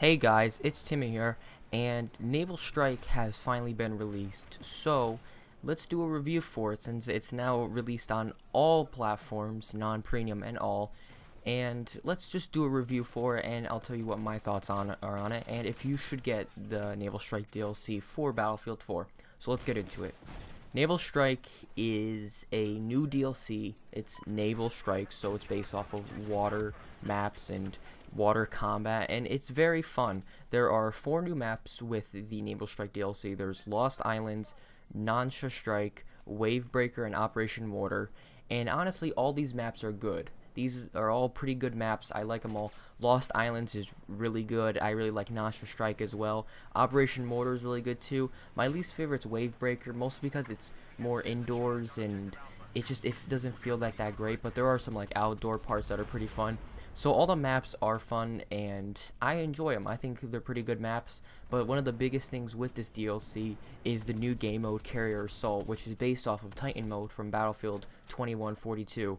Hey guys, it's Timmy here, and Naval Strike has finally been released, so let's do a review for it since it's now released on all platforms, non-premium and all, and let's just do a review for it, and I'll tell you what my thoughts are on it, and if you should get the Naval Strike DLC for Battlefield 4. So let's get into it. Naval Strike is a new DLC. It's Naval Strike, so it's based off of water maps and water combat, and it's very fun. There are 4 new maps with the Naval Strike DLC. There's Lost Islands, Nansha Strike, Wavebreaker, and Operation Water. And honestly, all these maps are good. These are all pretty good maps. I like them all. Lost Islands is really good. I really like Nansha Strike as well. Operation Mortar is really good too. My least favorite is Wavebreaker, mostly because it's more indoors and it doesn't feel that great. But there are some like outdoor parts that are pretty fun. So all the maps are fun and I enjoy them. I think they're pretty good maps. But one of the biggest things with this DLC is the new game mode Carrier Assault, which is based off of Titan mode from Battlefield 2142.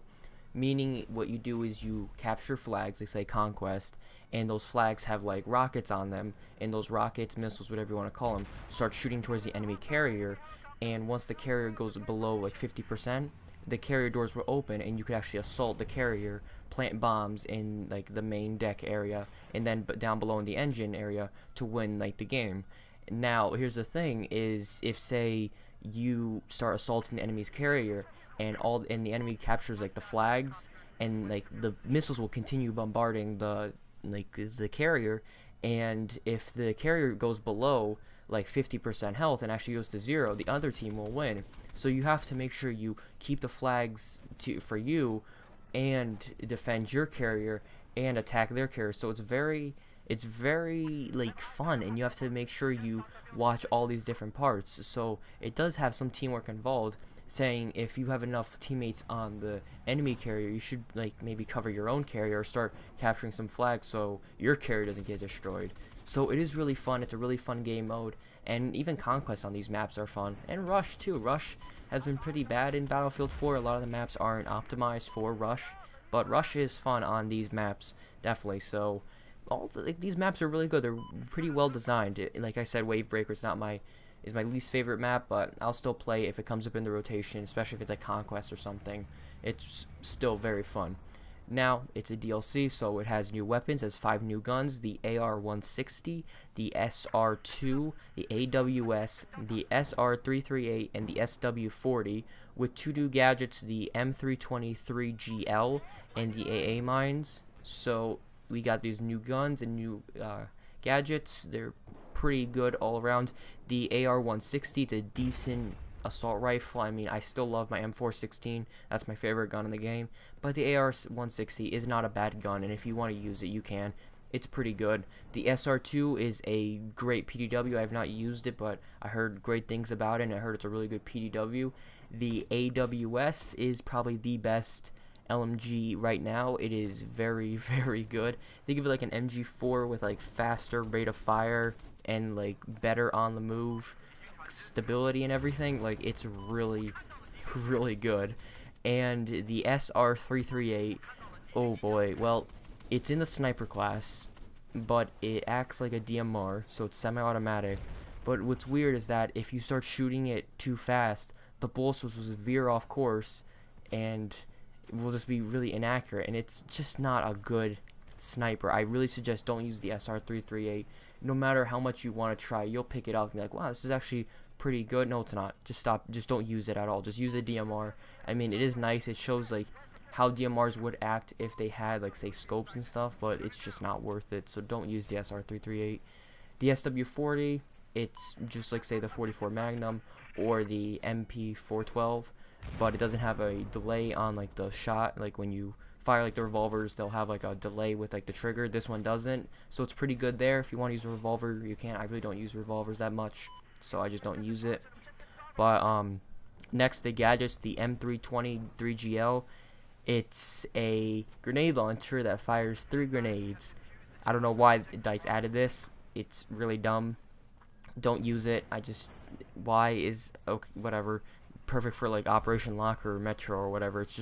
Meaning what you do is you capture flags, they say Conquest, and those flags have like rockets on them, and those rockets, missiles, whatever you want to call them, start shooting towards the enemy carrier, and once the carrier goes below like 50%, the carrier doors will open and you could actually assault the carrier, plant bombs in like the main deck area, and then down below in the engine area to win like the game. Now here's the thing is if say you start assaulting the enemy's carrier and the enemy captures like the flags and like the missiles will continue bombarding the carrier, and if the carrier goes below like 50% health and actually goes to 0, the other team will win. So you have to make sure you keep the flags for you and defend your carrier and attack their carrier. So it's very like fun, and you have to make sure you watch all these different parts. So it does have some teamwork involved, saying if you have enough teammates on the enemy carrier, you should like maybe cover your own carrier or start capturing some flags so your carrier doesn't get destroyed. So it is really fun. It's a really fun game mode, and even conquests on these maps are fun, and Rush too. Rush has been pretty bad in Battlefield 4. A lot of the maps aren't optimized for Rush, but Rush is fun on these maps, definitely. So these maps are really good. They're pretty well designed. Like I said, Wavebreaker is my least favorite map, but I'll still play if it comes up in the rotation, especially if it's like Conquest or something. It's still very fun. Now, it's a DLC, so it has new weapons. It has 5 new guns: the AR-160, the SR-2, the AWS, the SR-338, and the SW-40, with 2 new gadgets: the M323GL and the AA mines. So we got these new guns and new gadgets. They're pretty good all around. The AR-160, it's a decent assault rifle. I mean, I still love my M416. That's my favorite gun in the game. But the AR-160 is not a bad gun, and if you want to use it, you can. It's pretty good. The SR2 is a great PDW. I have not used it, but I heard great things about it, and I heard it's a really good PDW. The AWS is probably the best LMG right now. It is very, very good. Think of it like an MG4 with like faster rate of fire and like better on the move stability and everything. Like, it's really, really good. And the SR-338, oh boy, well, it's in the sniper class, but it acts like a DMR, so it's semi-automatic. But what's weird is that if you start shooting it too fast, the bullets will veer off course and it will just be really inaccurate, and it's just not a good sniper. I really suggest don't use the SR-338. No matter how much you want to try, you'll pick it up and be like, wow, this is actually pretty good. No, it's not. Just stop. Just don't use it at all. Just use a DMR. I mean, it is nice. It shows like how DMRs would act if they had like say scopes and stuff, but it's just not worth it. So don't use the SR-338. The SW-40, it's just like say the 44 Magnum or the MP412, but it doesn't have a delay on like the shot. Like when you fire like the revolvers, they'll have like a delay with like the trigger. This one doesn't, so it's pretty good there. If you want to use a revolver, you can. I really don't use revolvers that much, so I just don't use it. But next, the gadgets: the M323GL. It's a grenade launcher that fires 3 grenades. I don't know why DICE added this. It's really dumb. Don't use it. Why is okay, whatever. Perfect for like Operation Locker or Metro or whatever. It's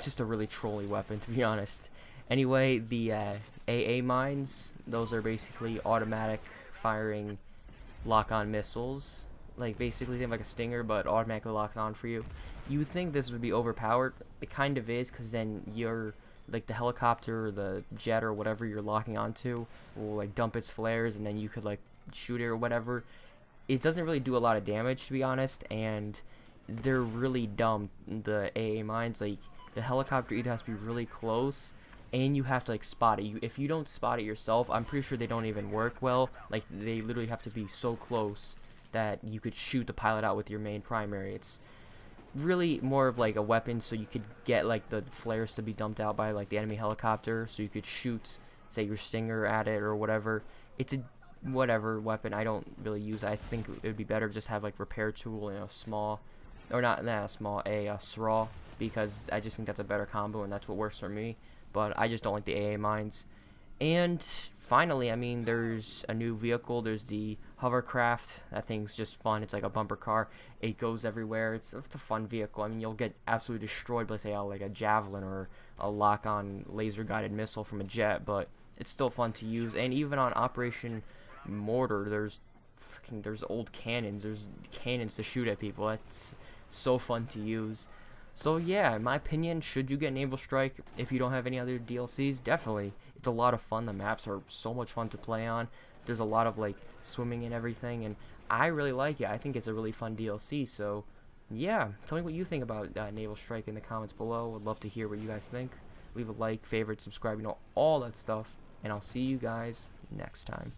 just a really trolly weapon, to be honest. Anyway, the AA mines. Those are basically automatic firing lock-on missiles. Like basically think like a Stinger, but automatically locks on for you. You would think this would be overpowered. It kind of is, because then you're like the helicopter or the jet or whatever you're locking onto will like dump its flares, and then you could like shoot it or whatever. It doesn't really do a lot of damage, to be honest, and they're really dumb, the AA mines. Like the helicopter either has to be really close, and you have to like spot it. If you don't spot it yourself, I'm pretty sure they don't even work well. Like they literally have to be so close that you could shoot the pilot out with your main primary. It's really more of like a weapon, so you could get like the flares to be dumped out by like the enemy helicopter, so you could shoot, say, your Stinger at it or whatever. It's a whatever weapon. I don't really use it. I think it would be better to just have like repair tool, small, or not a small, a SRAW, because I just think that's a better combo, and that's what works for me. But I just don't like the AA mines. And finally, I mean, there's a new vehicle. There's the hovercraft. That thing's just fun. It's like a bumper car. It goes everywhere. It's a fun vehicle. I mean, you'll get absolutely destroyed by, say, like a javelin or a lock-on laser-guided missile from a jet, but it's still fun to use. And even on Operation Mortar, there's old cannons. There's cannons to shoot at people. That's so fun to use. So yeah, in my opinion, should you get Naval Strike if you don't have any other DLCs? Definitely. It's a lot of fun. The maps are so much fun to play on. There's a lot of like swimming and everything, and I really like it. I think it's a really fun DLC. So yeah, tell me what you think about Naval Strike in the comments below. Would love to hear what you guys think. Leave a like, favorite, subscribe, all that stuff, and I'll see you guys next time.